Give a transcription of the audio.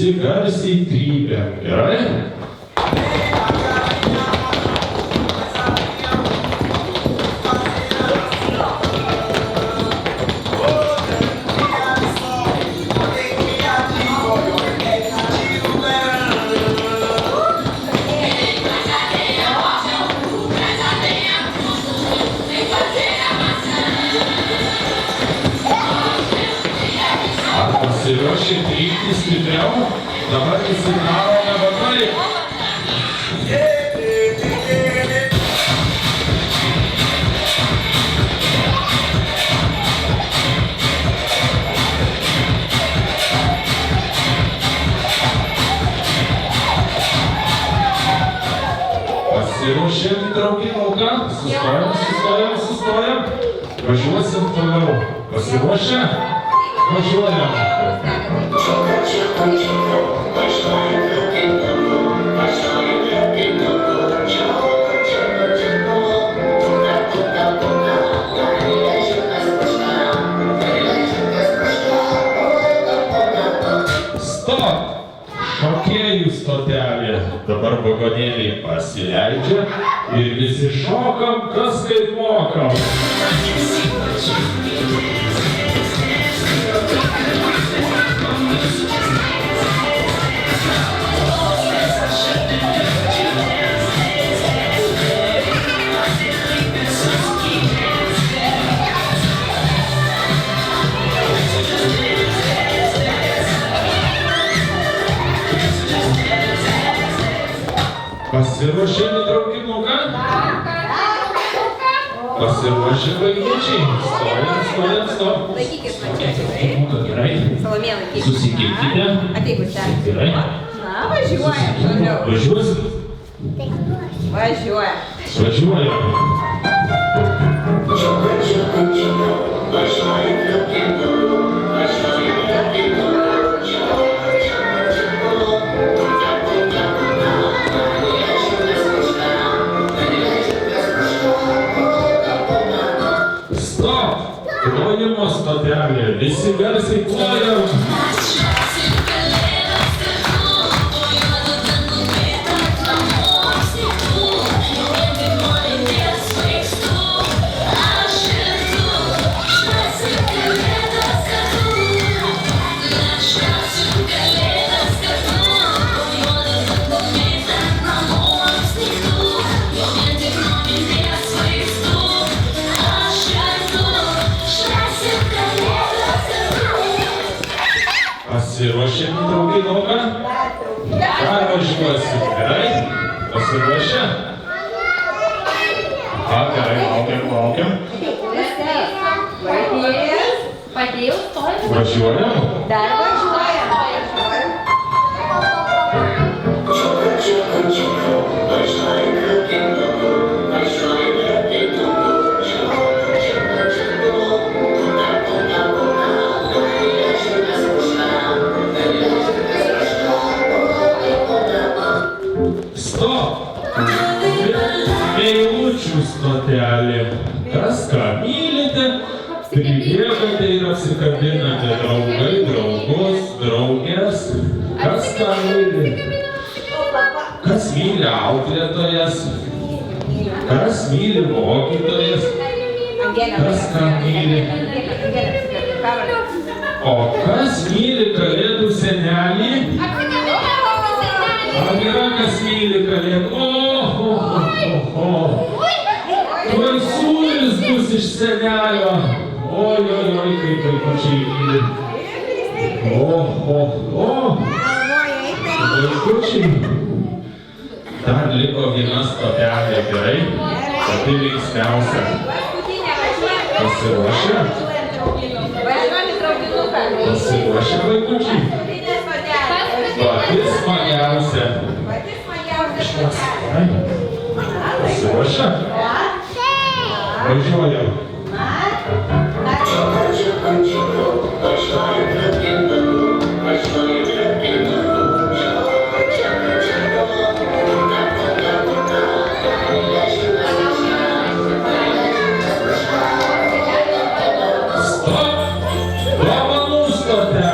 visi garsiai trypiam. Gerai? Pasiruošę trypti stipriau, dabar įsidarome vakarį. Pasiruošėm į traukinuką, sustojam. Važiuosim toliau. Pasiruošę? Važiuojam. Stop! Šokėjų stotelė. Dabar vagonėliai pasileidžia ir visi šokam, kas kaip mokam. Pasiruošėm į traukinuką? Pasiruošė vaikučiai. Stojam. Laikykis man čia, Gerai. Salomė, laikykis. Susikirkite. Ateik už ten. Gerai. Na, važiuojam toliau. Važiuosim. Važiuojam. Stop! Plojimo stotelė. Visi garsiai plojam. Pasiruošėm į traukinuką? Ką važiuosim? Gerai? Pasiruošę? Gerai, laukiam. Padėjau stojti. Važiuojam? Dar važiuojam. Stop! Meilučių stotelė. Kas ką mylite, pribėgate ir apsikabinate draugai, draugus, draugės. Kas ką myli? Kas myli auklėtojas? Kas myli mokytojas? Kas ką myli? O kas myli kalėdų senelį? Ar yra kas myli kalėdų? Tuoj sūris bus iš senelio. Oi, kaip vaikučiai myli. Vaikučiai. Dar liko viena stotelė, gerai? Pati linksmiausia. Pasiruošę? Pasiruošę, vaikučiai? Pati smagiausia. Pasiruošę? Važiuojam. Stop! Dovanų stotelė.